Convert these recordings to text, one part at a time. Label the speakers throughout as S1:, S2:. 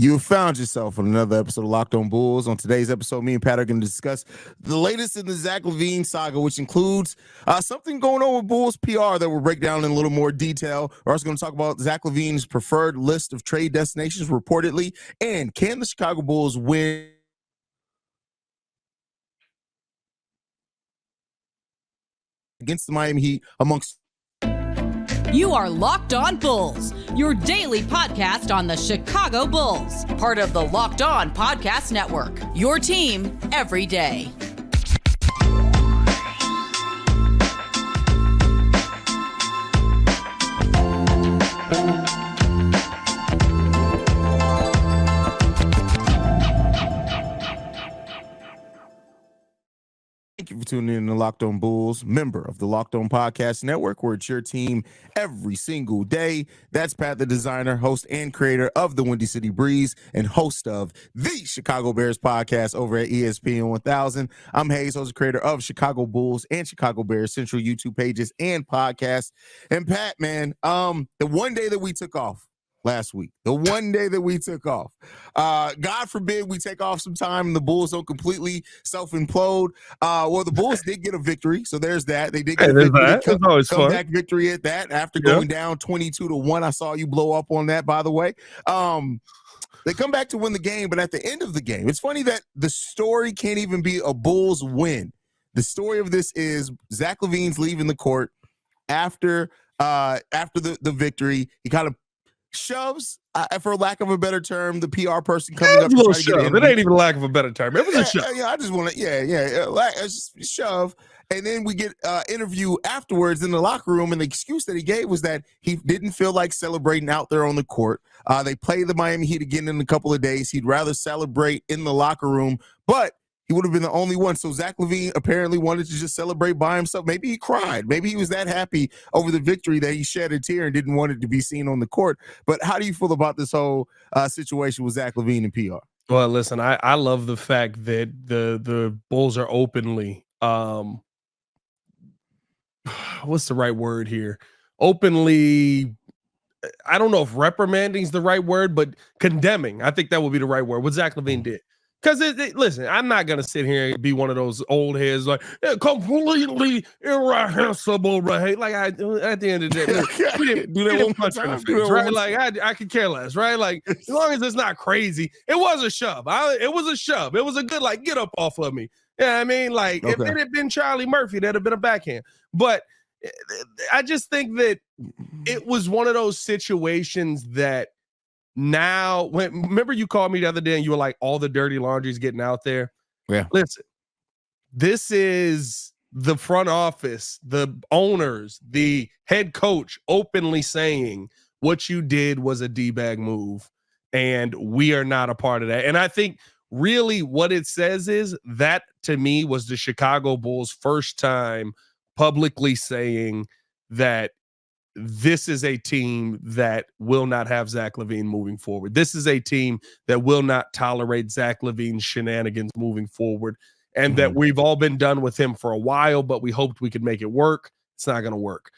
S1: You have found yourself on another episode of Locked On Bulls. On today's episode, me and Pat are going to discuss the latest in the Zach LaVine saga, which includes something going on with Bulls PR that we'll break down in a little more detail. We're also going to talk about Zach LaVine's preferred list of trade destinations, reportedly, and can the Chicago Bulls win against the Miami Heat amongst...
S2: You are Locked On Bulls, your daily podcast on the Chicago Bulls, part of the Locked On Podcast Network, your team every day.
S1: Thank you for tuning in to Locked On Bulls, member of the Locked On Podcast Network, where it's your team every single day. That's Pat the Designer, host and creator of the Windy City Breeze and host of the Chicago Bears podcast over at ESPN 1000. I'm Haize, host and creator of Chicago Bulls and Chicago Bears Central YouTube pages and podcasts. And Pat, man, the one day that we took off last week, God forbid we take off some time and the Bulls don't completely self-implode. Well, the Bulls did get a victory, so there's that. They did get a victory, comeback victory at that after going down 22-1. I saw you blow up on that, by the way. They come back to win the game, but at the end of the game, it's funny that the story can't even be a Bulls win. The story of this is Zach LaVine's leaving the court after the victory. He kind of shoves, for lack of a better term, the PR person coming up to try to get in.
S3: It ain't even lack of a better term. It was a shove.
S1: I just want to, shove. And then we get interview afterwards in the locker room, and the excuse that he gave was that he didn't feel like celebrating out there on the court. They play the Miami Heat again in a couple of days. He'd rather celebrate in the locker room, but he would have been the only one. So Zach LaVine apparently wanted to just celebrate by himself. Maybe he cried. Maybe he was that happy over the victory that he shed a tear and didn't want it to be seen on the court. But how do you feel about this whole situation with Zach LaVine and PR?
S3: Well, listen, I love the fact that the Bulls are openly, what's the right word here? Openly, I don't know if reprimanding is the right word, but condemning. I think that would be the right word. What Zach LaVine did. Because, listen, I'm not going to sit here and be one of those old heads like, completely irrepressible, right? Like, at the end of the day, we didn't do that one punch in the face, right? Like, I could care less, right? Like, as long as it's not crazy, it was a shove. It was a shove. It was a good, like, get up off of me. Yeah, I mean, like, if it had been Charlie Murphy, that'd have been a backhand. But I just think that it was one of those situations that, now, remember you called me the other day and you were like, all the dirty laundry's getting out there?
S1: Yeah.
S3: Listen, this is the front office, the owners, the head coach openly saying what you did was a D-bag move, and we are not a part of that. And I think really what it says is that, to me, was the Chicago Bulls' first time publicly saying that this is a team that will not have Zach LaVine moving forward. This is a team that will not tolerate Zach LaVine's shenanigans moving forward, and that we've all been done with him for a while, but we hoped we could make it work. It's not going to work.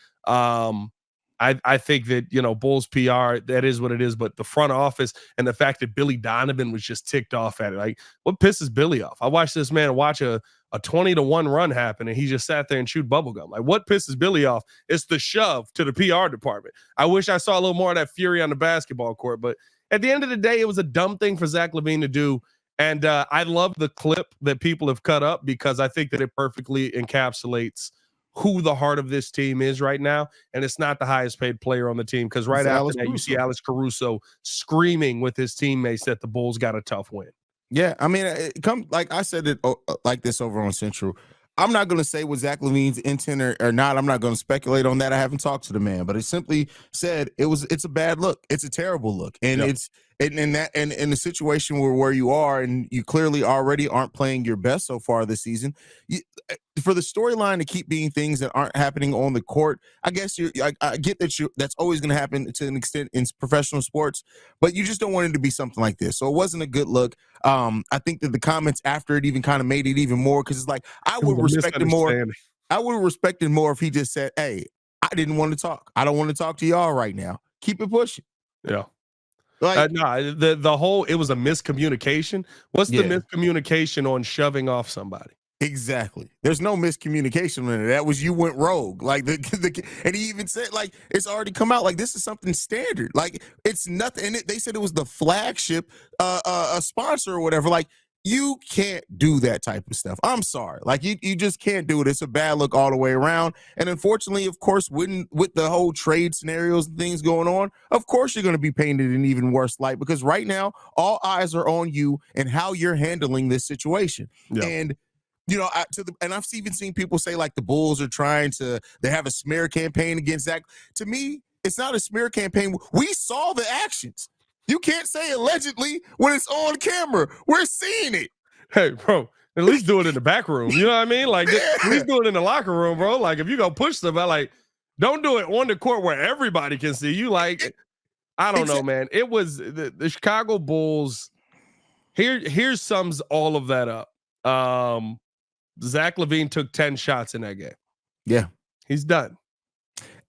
S3: I think that, Bulls PR, that is what it is, but the front office and the fact that Billy Donovan was just ticked off at it. Like, what pisses Billy off? I watched this man watch a 20-1 run happen, and he just sat there and chewed bubblegum. Like, what pisses Billy off? It's the shove to the PR department. I wish I saw a little more of that fury on the basketball court, but at the end of the day, it was a dumb thing for Zach LaVine to do. And I love the clip that people have cut up, because I think that it perfectly encapsulates who the heart of this team is right now. And it's not the highest paid player on the team, because right after that, you see Alex Caruso screaming with his teammates that the Bulls got a tough win.
S1: Yeah, I mean, like I said it like this over on Central. I'm not going to say what Zach LaVine's intent or not. I'm not going to speculate on that. I haven't talked to the man, but it simply said it's a bad look. It's a terrible look. And it's in the situation where you are, and you clearly already aren't playing your best so far this season, for the storyline to keep being things that aren't happening on the court, I guess I get that that's always going to happen to an extent in professional sports, but you just don't want it to be something like this. So it wasn't a good look. I think that the comments after it even kind of made it even more, because it's like, I would respect it more. I would have respected more if he just said, "Hey, I didn't want to talk. I don't want to talk to y'all right now. Keep it pushing."
S3: Yeah.
S1: Like,
S3: no, the whole, it was a miscommunication. What's the miscommunication on shoving off somebody?
S1: exactly. There's no miscommunication in it. That was you went rogue. Like and he even said like it's already come out. Like this is something standard. Like it's nothing. And they said it was the flagship a sponsor or whatever. Like you can't do that type of stuff. I'm sorry. Like you just can't do it. It's a bad look all the way around. And unfortunately, of course, with the whole trade scenarios and things going on, of course you're going to be painted in even worse light because right now all eyes are on you and how you're handling this situation.
S3: Yeah.
S1: And you know, and I've even seen people say like the Bulls are they have a smear campaign against Zach. To me, it's not a smear campaign. We saw the actions. You can't say allegedly when it's on camera. We're seeing it.
S3: Hey, bro, at least do it in the back room. You know what I mean? Like, at least do it in the locker room, bro. Like, if you go push somebody, like, don't do it on the court where everybody can see you. Like, I don't know, man. It was the Chicago Bulls. Here sums all of that up. Zach LaVine took 10 shots in that game.
S1: Yeah.
S3: He's done.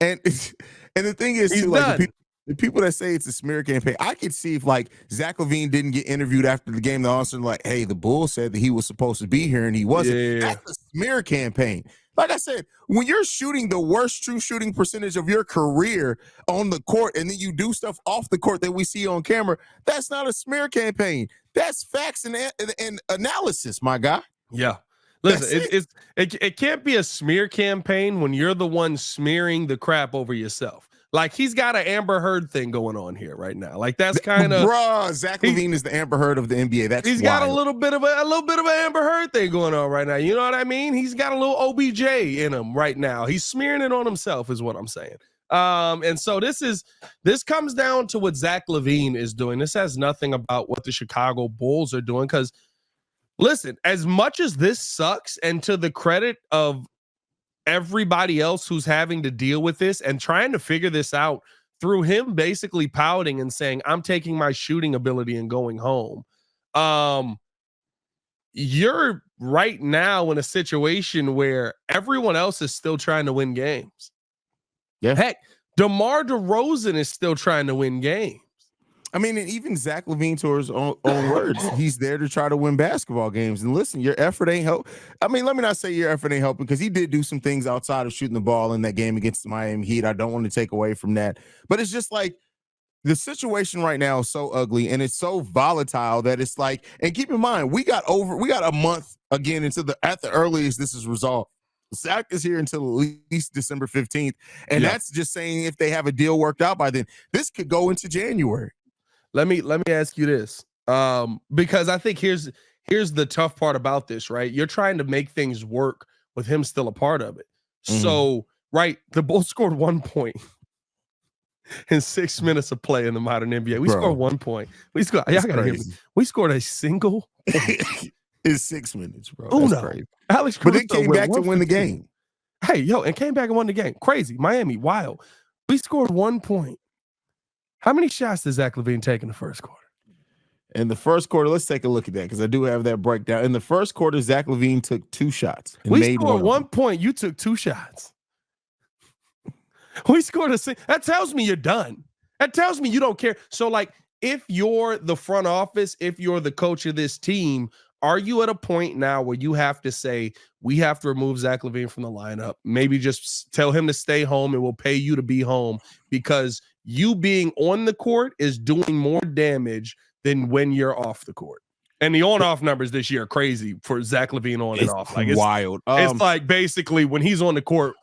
S1: And the thing is, too, like, the people that say it's a smear campaign, I could see if like Zach LaVine didn't get interviewed after the game, they're also like, hey, the Bulls said that he was supposed to be here and he wasn't.
S3: Yeah.
S1: That's a smear campaign. Like I said, when you're shooting the worst true shooting percentage of your career on the court and then you do stuff off the court that we see on camera, that's not a smear campaign. That's facts and analysis, my guy.
S3: Yeah. Listen, it can't be a smear campaign when you're the one smearing the crap over yourself. Like he's got an Amber Heard thing going on here right now. Like that's kind of
S1: Zach LaVine is the Amber Heard of the NBA.
S3: He's got a little bit of an Amber Heard thing going on right now. You know what I mean? He's got a little OBJ in him right now. He's smearing it on himself, is what I'm saying. And so this comes down to what Zach LaVine is doing. This has nothing about what the Chicago Bulls are doing. Because listen, as much as this sucks, and to the credit of everybody else who's having to deal with this and trying to figure this out through him basically pouting and saying, I'm taking my shooting ability and going home. You're right now in a situation where everyone else is still trying to win games.
S1: Yeah.
S3: Heck, DeMar DeRozan is still trying to win games.
S1: I mean, and even Zach LaVine, to his own words, he's there to try to win basketball games. And listen, your effort ain't help. I mean, let me not say your effort ain't helping because he did do some things outside of shooting the ball in that game against the Miami Heat. I don't want to take away from that. But it's just like the situation right now is so ugly and it's so volatile that it's like, and keep in mind, we got a month again at the earliest this is resolved. Zach is here until at least December 15th. And that's just saying if they have a deal worked out by then, this could go into January.
S3: Let me ask you this, because I think here's the tough part about this, right? You're trying to make things work with him still a part of it. Mm-hmm. So, right, the Bulls scored 1 point in 6 minutes of play in the modern NBA. We scored 1 point. We scored a single.
S1: It's 6 minutes, bro.
S3: That's crazy. Alex Caruso,
S1: but it came back to win the game.
S3: Hey, and came back and won the game. Crazy. Miami, wild. We scored 1 point. How many shots did Zach LaVine take in the first quarter?
S1: In the first quarter, let's take a look at that because I do have that breakdown. In the first quarter, Zach LaVine took 2 shots.
S3: We scored 1 point. You took 2 shots. We scored that tells me you're done. That tells me you don't care. So, like, if you're the front office, if you're the coach of this team, are you at a point now where you have to say, we have to remove Zach LaVine from the lineup? Maybe just tell him to stay home and we'll pay you to be home because you being on the court is doing more damage than when you're off the court. And the on-off numbers this year are crazy for Zach LaVine on and off. Like, it's
S1: wild.
S3: It's like basically when he's on the court,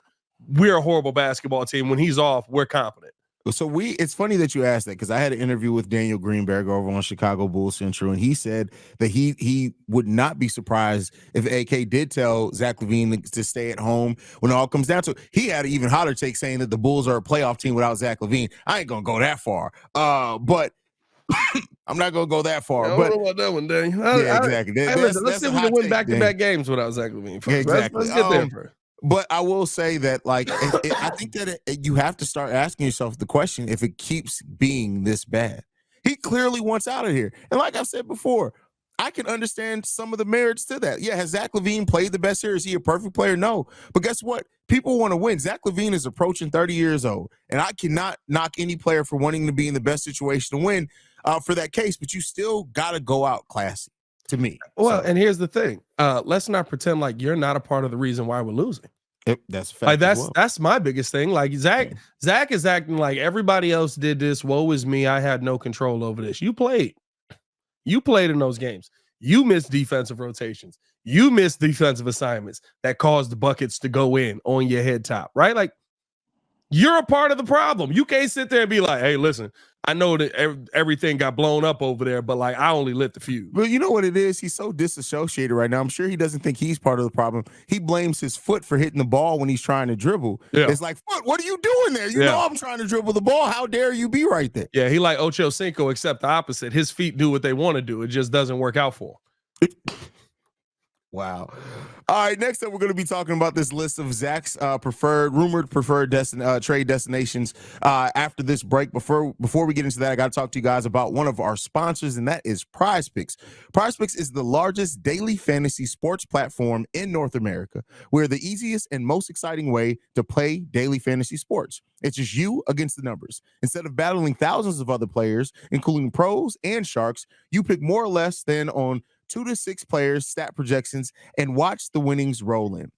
S3: we're a horrible basketball team. When he's off, we're competent.
S1: So it's funny that you asked that because I had an interview with Daniel Greenberg over on Chicago Bulls Central, and he said that he would not be surprised if AK did tell Zach LaVine to stay at home when it all comes down to it. He had an even hotter take saying that the Bulls are a playoff team without Zach LaVine. I ain't gonna go that far, but I'm not gonna go that far.
S3: I don't know about that one, Daniel.
S1: Yeah, exactly.
S3: Let's see if we can win back-to-back games without Zach LaVine.
S1: Yeah, exactly.
S3: Let's get there first.
S1: But I will say that, like, I think that you have to start asking yourself the question if it keeps being this bad. He clearly wants out of here. And like I said before, I can understand some of the merits to that. Yeah, has Zach LaVine played the best here? Is he a perfect player? No. But guess what? People want to win. Zach LaVine is approaching 30 years old, and I cannot knock any player for wanting to be in the best situation to win. for that case, but you still got to go out classy to me.
S3: Well, and here's the thing. Let's not pretend like you're not a part of the reason why we're losing.
S1: That's a fact.
S3: Like that's my biggest thing. Like Zach is acting like everybody else did this. Woe is me. I had no control over this. You played in those games. You missed defensive rotations. You missed defensive assignments that caused the buckets to go in on your head top, right? Like, you're a part of the problem. You can't sit there and be like, hey, listen, I know that everything got blown up over there, but like, I only lit the fuse.
S1: But you know what it is? He's so disassociated right now. I'm sure he doesn't think he's part of the problem. He blames his foot for hitting the ball when he's trying to dribble. Yeah. It's like, foot, what are you doing there? You know I'm trying to dribble the ball. How dare you be right there?
S3: Yeah, he like Ocho Cinco, except the opposite. His feet do what they want to do. It just doesn't work out for him.
S1: Wow. All right, next up, we're going to be talking about this list of Zach's rumored preferred trade destinations after this break. Before we get into that, I got to talk to you guys about one of our sponsors, and that is PrizePicks. PrizePicks is the largest daily fantasy sports platform in North America. We're the easiest and most exciting way to play daily fantasy sports. It's just you against the numbers. Instead of battling thousands of other players, including pros and sharks, you pick more or less than on 2 to 6 players, stat projections, and watch the winnings roll in.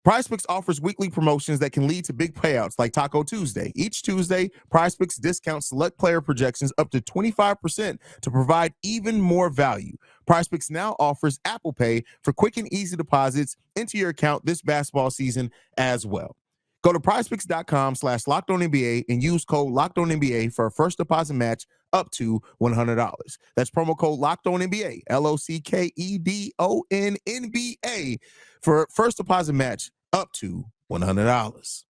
S1: PrizePicks offers weekly promotions that can lead to big payouts like Taco Tuesday. Each Tuesday, PrizePicks discounts select player projections up to 25% to provide even more value. PrizePicks now offers Apple Pay for quick and easy deposits into your account this basketball season as well. Go to prizepicks.com/LockedOnNBA and use code LockedOnNBA for a first deposit match up to $100. That's promo code LockedOnNBA, LOCKEDONNBA for a first deposit match up to $100.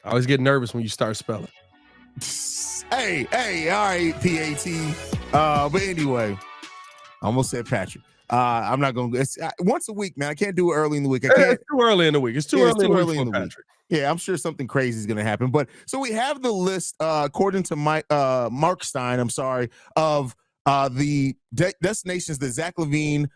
S3: I always get nervous when you start spelling.
S1: Hey, all right, PAT. But anyway, I almost said Patrick. I'm not going to once a week, man. I can't do it early in the week. It's
S3: too early in the week. It's too early in the week.
S1: Yeah, I'm sure something crazy is going to happen. But so we have the list, according to Mark Stein, of the destinations that Zach LaVine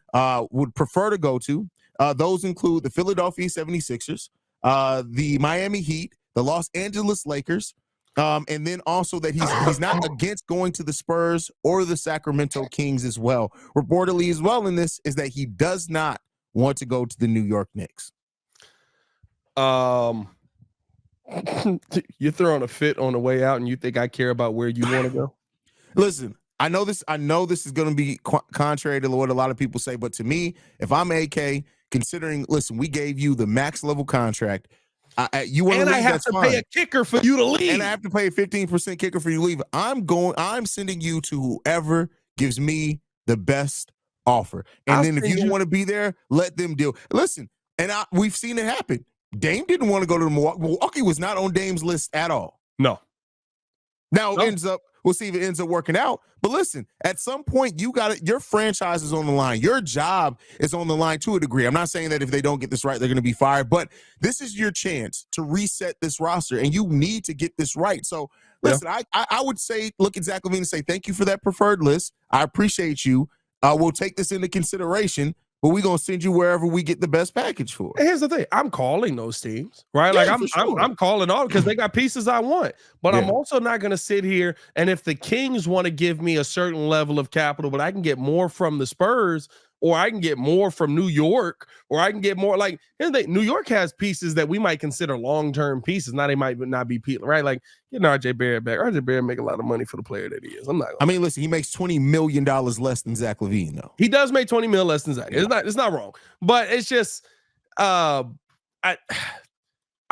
S1: would prefer to go to. Those include the Philadelphia 76ers, the Miami Heat, the Los Angeles Lakers, and then also that he's not against going to the Spurs or the Sacramento Kings as well. Reportedly as well in this is that he does not want to go to the New York Knicks.
S3: You're throwing a fit on the way out, and you think I care about where you want to go?
S1: Listen, I know this is going to be contrary to what a lot of people say, but to me, if I'm AK, considering, listen, we gave you the max level contract. You want to leave?
S3: I have to pay a kicker for you to leave,
S1: and I have to pay a 15% kicker for you to leave. I'm sending you to whoever gives me the best offer, and then if you don't want to be there, let them deal. Listen, and we've seen it happen. Dame didn't want to go to Milwaukee. Milwaukee was not on Dame's list at all.
S3: No.
S1: Now it ends up. We'll see if it ends up working out. But listen, at some point, you got it. Your franchise is on the line. Your job is on the line to a degree. I'm not saying that if they don't get this right, they're going to be fired. But this is your chance to reset this roster, and you need to get this right. So listen, I would say, look at Zach LaVine and say, thank you for that preferred list. I appreciate you. We'll take this into consideration. But we're going to send you wherever we get the best package for.
S3: And here's the thing. I'm calling those teams, right? Yeah, like I'm calling all because they got pieces I want. But I'm also not going to sit here. And if the Kings want to give me a certain level of capital, but I can get more from the Spurs, or I can get more from New York, or I can get more. Like, here's the thing. New York has pieces that we might consider long-term pieces. Now they might not be people, right? Like, getting RJ Barrett back. RJ Barrett make a lot of money for the player that he is.
S1: I mean, listen, he makes $20 million less than Zach LaVine, though.
S3: He does make $20 million less than Zach. Yeah. It's not wrong. But it's just I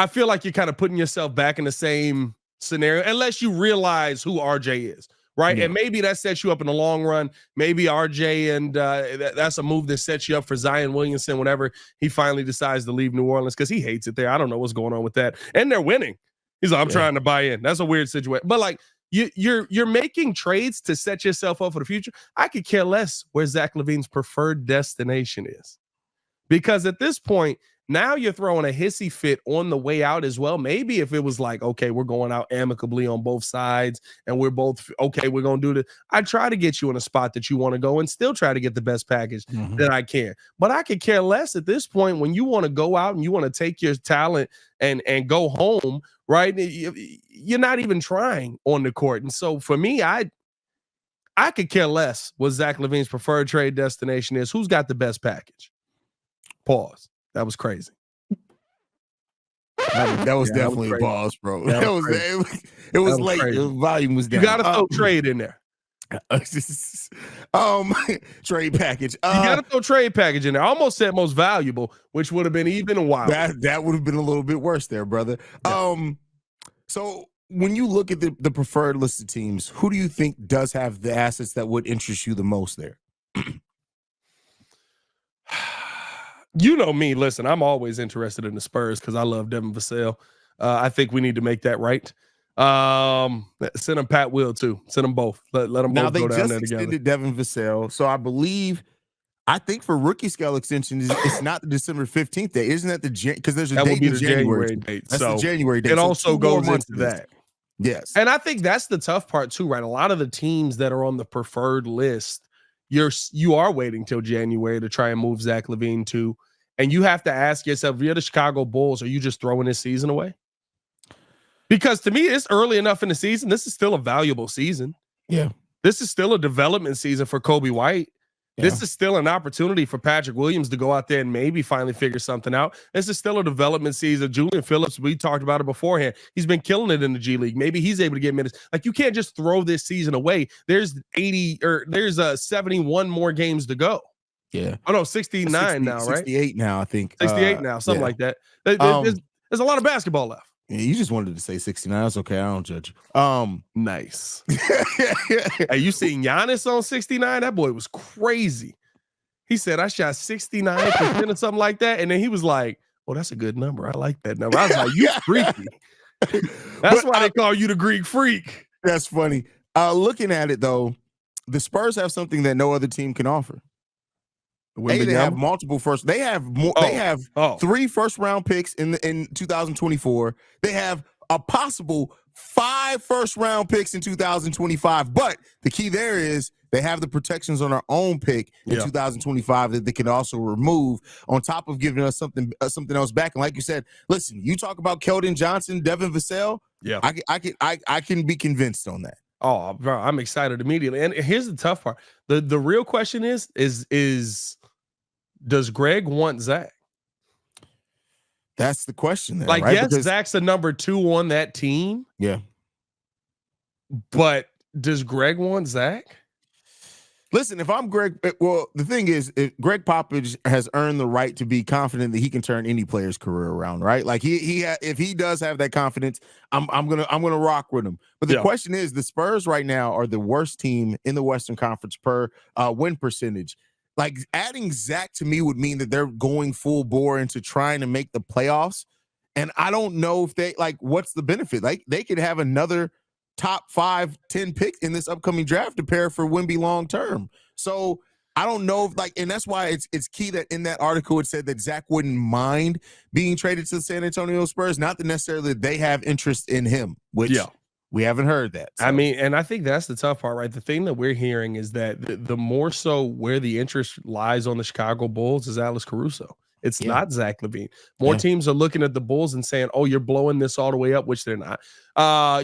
S3: feel like you're kind of putting yourself back in the same scenario unless you realize who RJ is. Right. Yeah. And maybe that sets you up in the long run. Maybe RJ and that's a move that sets you up for Zion Williamson whenever he finally decides to leave New Orleans because he hates it there. I don't know what's going on with that. And they're winning. He's like, I'm trying to buy in. That's a weird situation. But like you're making trades to set yourself up for the future. I could care less where Zach LaVine's preferred destination is. Because at this point, now you're throwing a hissy fit on the way out as well. Maybe if it was like, okay, we're going out amicably on both sides and we're both, okay, we're going to do this. I try to get you in a spot that you want to go and still try to get the best package that I can. But I could care less at this point when you want to go out and you want to take your talent and go home, right? You're not even trying on the court. And so for me, I I could care less what Zach LaVine's preferred trade destination is. Who's got the best package? Pause. That was crazy.
S1: That was definitely a pause, bro. It was late. The volume was down.
S3: You got to throw trade in there.
S1: Trade package.
S3: You got to throw trade package in there. I almost said most valuable, which would have been even wilder.
S1: That would have been a little bit worse there, brother. Yeah. So when you look at the preferred list of teams, who do you think does have the assets that would interest you the most there?
S3: You know me. Listen, I'm always interested in the Spurs because I love Devin Vassell. I think we need to make that right. Send them Pat Will too. Send them both. Let them both go down there together. Now they just
S1: extended Devin Vassell, so I think for rookie scale extension, it's not the December 15th day. Isn't that because there's a date in January date? That's the January date.
S3: It also goes into that.
S1: Yes,
S3: and I think that's the tough part too, right? A lot of the teams that are on the preferred list, you are waiting till January to try and move Zach LaVine to, and you have to ask yourself, if you're the Chicago Bulls, are you just throwing this season away? Because to me, it's early enough in the season. This is still a valuable season.
S1: Yeah.
S3: This is still a development season for Kobe White. Yeah. This is still an opportunity for Patrick Williams to go out there and maybe finally figure something out. This is still a development season. Julian Phillips, we talked about it beforehand. He's been killing it in the G League. Maybe he's able to get minutes. Like, you can't just throw this season away. There's 71 more games to go.
S1: Yeah.
S3: Oh, no, 69 now, right?
S1: 68 now, I think.
S3: 68 now, something like that. There's a lot of basketball left.
S1: Yeah, you just wanted to say 69. That's okay. I don't judge you.
S3: Nice. Hey, you seen Giannis on 69? That boy was crazy. He said, I shot 69% or something like that. And then he was like, well, that's a good number. I like that number. I was like, you freaky. That's why they call you the Greek freak.
S1: That's funny. Looking at it, though, the Spurs have something that no other team can offer. They have multiple first. They have more. They have 3 first-round picks in 2024. They have a possible 5 first-round picks in 2025. But the key there is they have the protections on their own pick in 2025 that they can also remove on top of giving us something else back. And like you said, listen, you talk about Keldon Johnson, Devin Vassell. Yeah, I can be convinced on that.
S3: Oh, bro, I'm excited immediately. And here's the tough part: the real question is does Greg want Zach?
S1: That's the question there,
S3: like,
S1: right?
S3: Yes, Zach's the number 2 on that team.
S1: Yeah.
S3: But does Greg want Zach?
S1: Listen, if I'm Greg, well, the thing is, Greg Popovich has earned the right to be confident that he can turn any player's career around, right? Like if he does have that confidence, I'm gonna rock with him. But the question is, the Spurs right now are the worst team in the Western Conference per win percentage. Like, adding Zach to me would mean that they're going full bore into trying to make the playoffs. And I don't know if what's the benefit? Like, they could have another top 5-10 pick in this upcoming draft to pair for Wemby long term. So I don't know if and that's why it's key that in that article it said that Zach wouldn't mind being traded to the San Antonio Spurs, not that necessarily they have interest in him, which we haven't heard that. So.
S3: I mean, and I think that's the tough part, right? The thing that we're hearing is that the more so where the interest lies on the Chicago Bulls is Alex Caruso. It's not Zach LaVine. More teams are looking at the Bulls and saying, "Oh, you're blowing this all the way up," which they're not.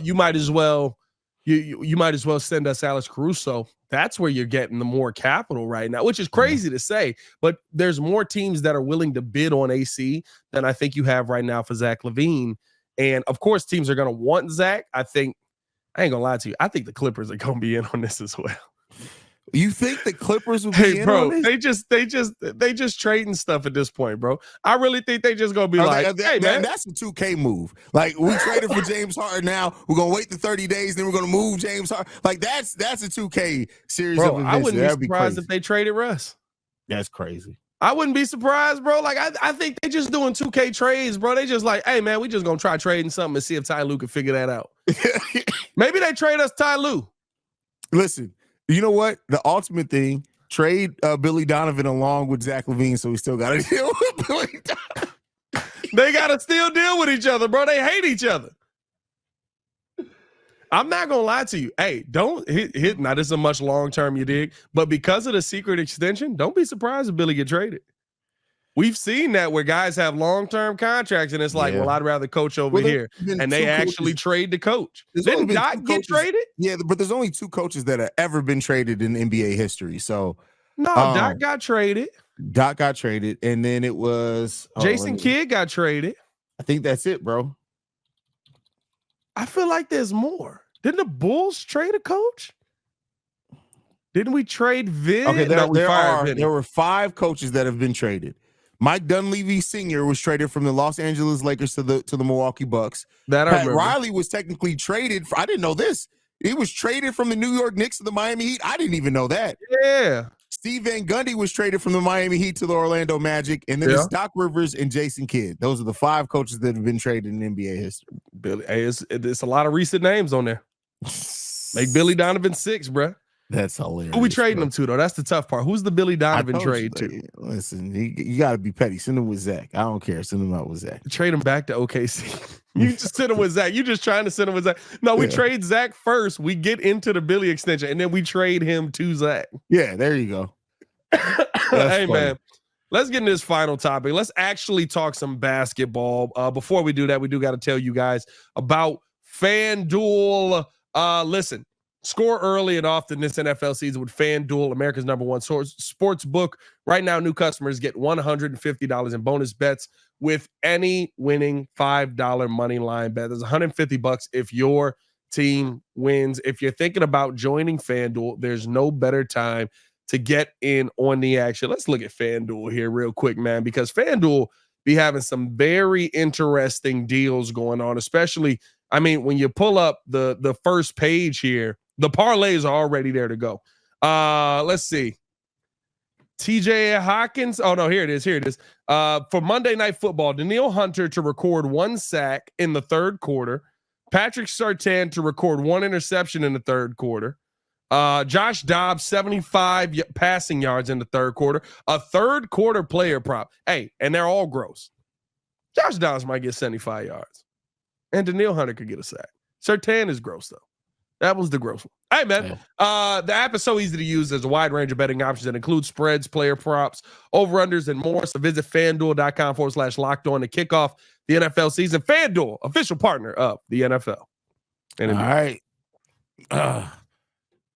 S3: You might as well, you might as well send us Alex Caruso. That's where you're getting the more capital right now, which is crazy to say. But there's more teams that are willing to bid on AC than I think you have right now for Zach LaVine. And of course, teams are going to want Zach. I ain't gonna lie to you. I think the Clippers are going to be in on this as well.
S1: You think the Clippers will be in on this?
S3: They just trading stuff at this point, bro. I really think they just gonna be hey, man,
S1: that's a 2K move. Like, we traded for James Harden. Now we're gonna wait the 30 days, then we're gonna move James Harden. Like, that's a 2K series.
S3: Bro, I wouldn't be surprised if they traded Russ.
S1: That's crazy.
S3: I wouldn't be surprised, bro. Like, I think they just doing 2K trades, bro. They just like, hey, man, we just gonna try trading something and see if Ty Lue can figure that out. Maybe they trade us Ty Lue.
S1: Listen. You know what? The ultimate thing, trade Billy Donovan along with Zach LaVine, so we still got to deal with Billy Donovan.
S3: They got to still deal with each other, bro. They hate each other. I'm not going to lie to you. Hey, don't hit. Now, this is a much long-term, you dig? But because of the secret extension, don't be surprised if Billy get traded. We've seen that where guys have long-term contracts, and it's like, well, I'd rather coach over here, and they actually trade the coach. Didn't Doc get traded?
S1: Yeah, but there's only 2 coaches that have ever been traded in NBA history. So
S3: no, Doc got traded.
S1: Doc got traded, and then it was
S3: Jason Kidd got traded.
S1: I think that's it, bro.
S3: I feel like there's more. Didn't the Bulls trade a coach? Didn't we trade Vin?
S1: Okay, there were 5 coaches that have been traded. Mike Dunleavy Sr. was traded from the Los Angeles Lakers to the Milwaukee Bucks. Pat Riley was technically traded. I didn't know this. He was traded from the New York Knicks to the Miami Heat. I didn't even know that.
S3: Yeah.
S1: Steve Van Gundy was traded from the Miami Heat to the Orlando Magic, and then it's Doc Rivers and Jason Kidd. Those are the 5 coaches that have been traded in NBA history.
S3: Billy, hey, it's a lot of recent names on there. Make Billy Donovan 6, bro.
S1: That's hilarious.
S3: Who we trading them to, though? That's the tough part. Who's the Billy Donovan trade to?
S1: Listen, you got to be petty. Send him with Zach. I don't care. Send him out with Zach.
S3: Trade him back to OKC. You just send him with Zach. You just trying to send him with Zach. No, we trade Zach first. We get into the Billy extension, and then we trade him to Zach.
S1: Yeah, there you go.
S3: Hey, man. Let's get into this final topic. Let's actually talk some basketball. Before we do that, we do got to tell you guys about FanDuel. Listen. Score early and often this NFL season with FanDuel, America's #1 sports book. Right now, new customers get $150 in bonus bets with any winning $5 money line bet. There's $150 if your team wins. If you're thinking about joining FanDuel, there's no better time to get in on the action. Let's look at FanDuel here real quick, man, because FanDuel be having some very interesting deals going on, especially, I mean, when you pull up the first page here, the parlays are already there to go. Let's see. TJ Hawkins. Oh, no, here it is. For Monday Night Football, Danielle Hunter to record 1 sack in the third quarter. Patrick Surtain to record 1 interception in the third quarter. Josh Dobbs, 75 passing yards in the third quarter. A third quarter player prop. Hey, and they're all gross. Josh Dobbs might get 75 yards. And Danielle Hunter could get a sack. Surtain is gross, though. That was the gross one. Hey, man. The app is so easy to use. There's a wide range of betting options that include spreads, player props, over-unders, and more. So visit FanDuel.com/locked on to kick off the NFL season. FanDuel, official partner of the NFL.
S1: All right.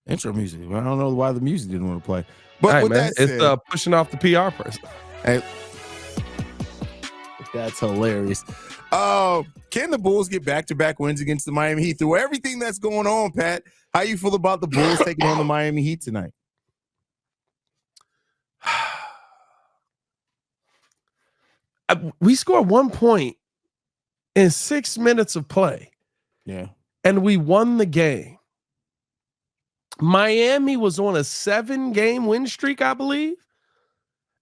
S1: Intro music. I don't know why the music didn't want to play. But
S3: right,
S1: with
S3: man,
S1: that said,
S3: it's pushing off the PR person.
S1: Hey, that's hilarious. Can the Bulls get back-to-back wins against the Miami Heat? Through everything that's going on, Pat, how you feel about the Bulls taking on the Miami Heat tonight?
S3: We scored 1 point in 6 minutes of play.
S1: Yeah.
S3: And we won the game. Miami was on a 7-game win streak, I believe,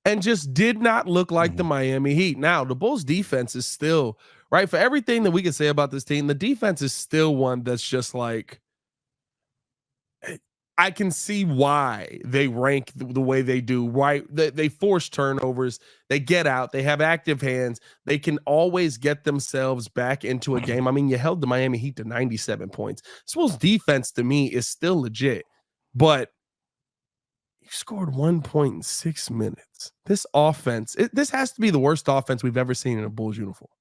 S3: and just did not look like the Miami Heat. Now, the Bulls defense is still, right, for everything that we can say about this team, the defense is still one that's just like, I can see why they rank the way they do, right? They force turnovers, they get out, they have active hands, they can always get themselves back into a game. I mean, you held the Miami Heat to 97 points. This Bulls defense to me is still legit, but you scored 1 point in 6 minutes. This offense, this has to be the worst offense we've ever seen in a Bulls uniform.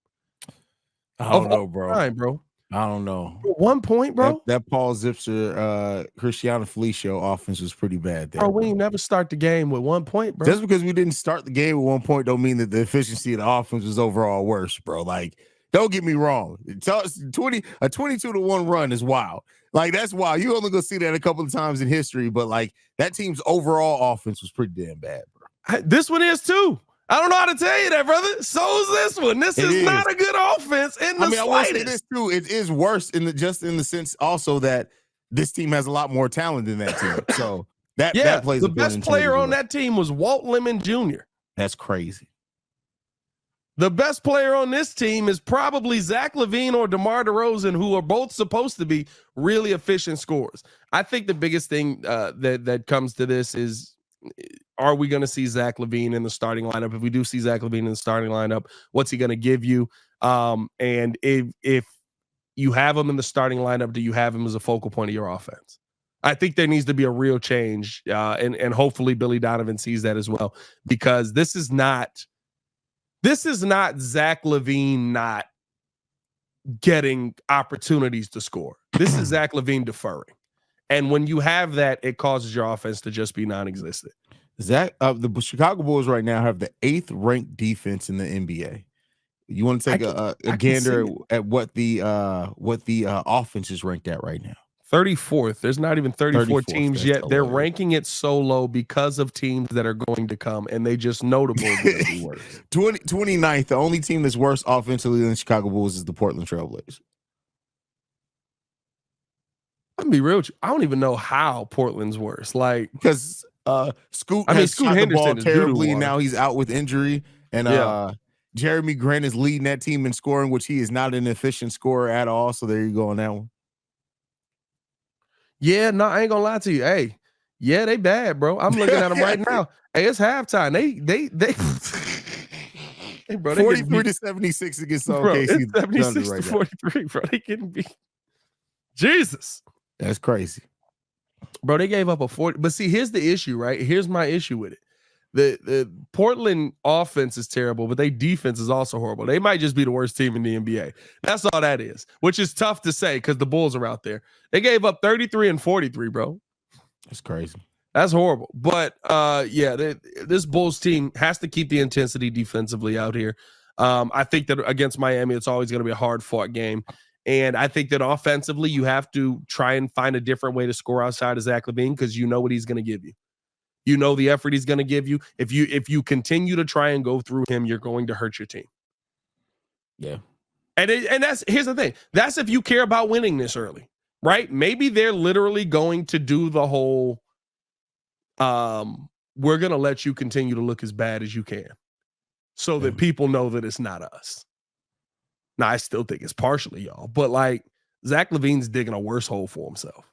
S1: I don't know, bro.
S3: Bro.
S1: I don't know.
S3: 1 point, bro.
S1: That Paul Zipser, Cristiano Felicio offense was pretty bad there.
S3: Bro, we never start the game with 1 point, bro.
S1: Just because we didn't start the game with 1 point don't mean that the efficiency of the offense was overall worse, bro. Like, don't get me wrong. Tell us a 22-1 run is wild. Like, that's wild. You only gonna see that a couple of times in history, but like that team's overall offense was pretty damn bad, bro.
S3: This one is too. I don't know how to tell you that, brother. So is this one. This is not a good offense in the slightest.
S1: I will say this too. It is worse in the sense also that this team has a lot more talent than that team. So that plays
S3: the best player on that team was Walt Lemon Jr.
S1: That's crazy.
S3: The best player on this team is probably Zach LaVine or DeMar DeRozan, who are both supposed to be really efficient scorers. I think the biggest thing that comes to this is, are we going to see Zach LaVine in the starting lineup? If we do see Zach LaVine in the starting lineup, what's he going to give you? And if you have him in the starting lineup, do you have him as a focal point of your offense? I think there needs to be a real change, and hopefully Billy Donovan sees that as well, because this is not This is not Zach LaVine not getting opportunities to score. This is Zach LaVine deferring. And when you have that, it causes your offense to just be non-existent.
S1: The Chicago Bulls right now have the 8th ranked defense in the NBA. You want to take a gander at what the offense is ranked at right now?
S3: 34th. There's not even 34 teams yet.
S1: Hilarious.
S3: They're ranking it so low because of teams that are going to come, and they just know the Bulls are going to be worse.
S1: 29th, the only team that's worse offensively than the Chicago Bulls is the Portland Trailblazers.
S3: I'm gonna be real with you. I don't even know how Portland's worse. Like,
S1: because Scoot
S3: Henderson
S1: the ball
S3: is
S1: terribly, and
S3: doo-doo
S1: now he's out with injury. And Jeremy Grant is leading that team in scoring, which he is not an efficient scorer at all. So there you go on that one.
S3: Yeah, no, I ain't gonna lie to you. Hey, yeah, they bad, bro. I'm looking at them right now. Hey, it's halftime. Hey, bro,
S1: 43-76 against OKC.
S3: It's 76-43, bro. They getting beat. Jesus,
S1: that's crazy,
S3: bro. They gave up a 40. But see, here's the issue, right? Here's my issue with it. The Portland offense is terrible, but their defense is also horrible. They might just be the worst team in the NBA. That's all that is, which is tough to say because the Bulls are out there. They gave up 33 and 43, bro.
S1: That's crazy.
S3: That's horrible. But this Bulls team has to keep the intensity defensively out here. I think that against Miami, it's always going to be a hard fought game. And I think that offensively, you have to try and find a different way to score outside of Zach LaVine because you know what he's going to give you. You know the effort he's going to give you. If you continue to try and go through him, you're going to hurt your team.
S1: Yeah.
S3: And here's the thing. That's if you care about winning this early, right? Maybe they're literally going to do the whole, we're going to let you continue to look as bad as you can so that people know that it's not us. Now, I still think it's partially y'all, but like Zach LaVine's digging a worse hole for himself.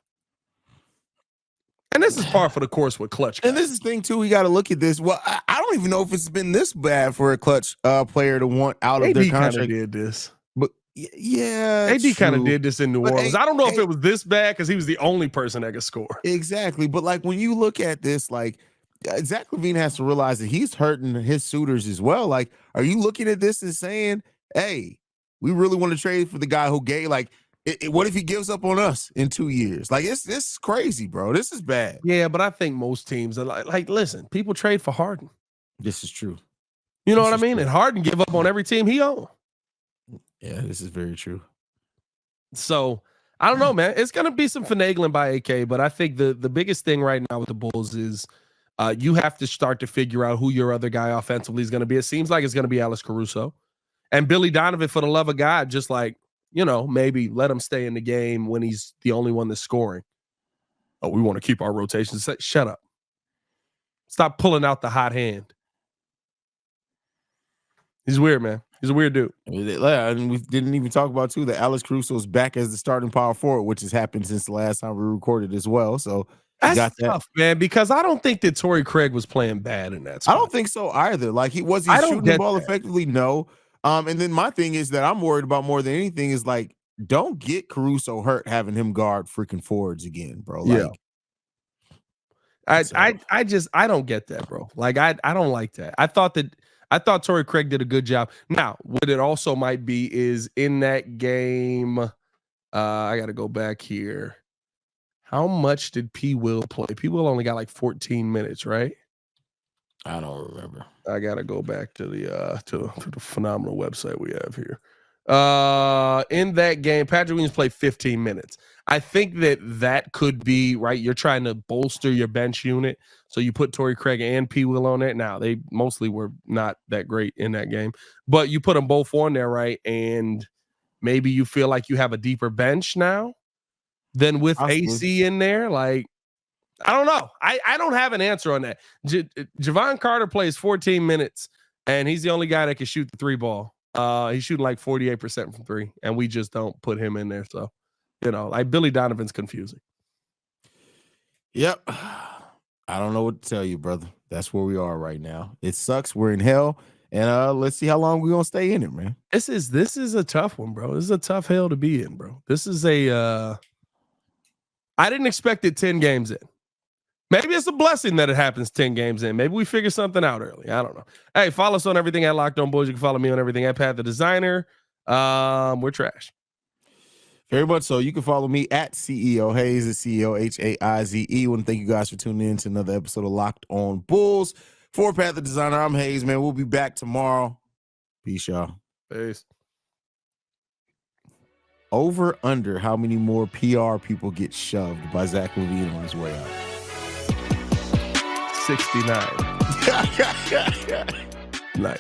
S3: And this is par for the course with Clutch guys.
S1: And this is the thing, too. We got to look at this. Well, I don't even know if it's been this bad for a Clutch player to want out of their contract.
S3: AD kind of did this.
S1: But, yeah,
S3: AD kind of did this in New Orleans. I don't know if it was this bad because he was the only person that could score.
S1: Exactly. But, like, when you look at this, like, Zach LaVine has to realize that he's hurting his suitors as well. Like, are you looking at this and saying, hey, we really want to trade for the guy who gave, like, what if he gives up on us in 2 years? Like, this is crazy, bro. This is bad.
S3: Yeah, but I think most teams are like, listen, people trade for Harden.
S1: This is true.
S3: You know what I mean? True. And Harden give up on every team he owned.
S1: Yeah, this is very true.
S3: So, I don't know, man. It's going to be some finagling by AK, but I think the biggest thing right now with the Bulls is you have to start to figure out who your other guy offensively is going to be. It seems like it's going to be Alex Caruso. And Billy Donovan, for the love of God, just like, you know, maybe let him stay in the game when he's the only one that's scoring. Oh, we want to keep our rotations. Shut up. Stop pulling out the hot hand. He's weird, man. He's a weird dude.
S1: And we didn't even talk about, too, that Alex Caruso is back as the starting power forward, which has happened since the last time we recorded as well. So
S3: that's tough, man, because I don't think that Torrey Craig was playing bad in that spot.
S1: I don't think so either. Like, he shooting the ball effectively? No. And then my thing is that I'm worried about more than anything is, like, don't get Caruso hurt having him guard freaking forwards again, bro. Like,
S3: yeah. I don't get that, bro. Like, I don't like that. I thought Torrey Craig did a good job. Now, what it also might be is in that game, I got to go back here. How much did P. Will play? P. Will only got like 14 minutes, right?
S1: I don't remember.
S3: I gotta go back to the phenomenal website we have here. In that game, Patrick Williams played 15 minutes. I think that could be right. You're trying to bolster your bench unit, so you put Torrey Craig and P. Will on it. Now they mostly were not that great in that game, but you put them both on there, right? And maybe you feel like you have a deeper bench now than with AC in there, like. I don't know. I don't have an answer on that. Javon Carter plays 14 minutes, and he's the only guy that can shoot the three ball. He's shooting like 48% from three, and we just don't put him in there. So, you know, like Billy Donovan's confusing.
S1: Yep. I don't know what to tell you, brother. That's where we are right now. It sucks. We're in hell, and let's see how long we're going to stay in it, man.
S3: This is a tough one, bro. This is a tough hell to be in, bro. This is I didn't expect it 10 games in. Maybe it's a blessing that it happens 10 games in. Maybe we figure something out early. I don't know. Hey, follow us on everything at Locked On Bulls. You can follow me on everything at Pat the Designer. We're trash.
S1: Very much so. You can follow me at CEO Haize, the CEO Haize. I want to thank you guys for tuning in to another episode of Locked On Bulls. For Pat the Designer, I'm Haize, man. We'll be back tomorrow. Peace, y'all.
S3: Peace.
S1: Over under how many more PR people get shoved by Zach LaVine on his way out?
S3: 69. Nice.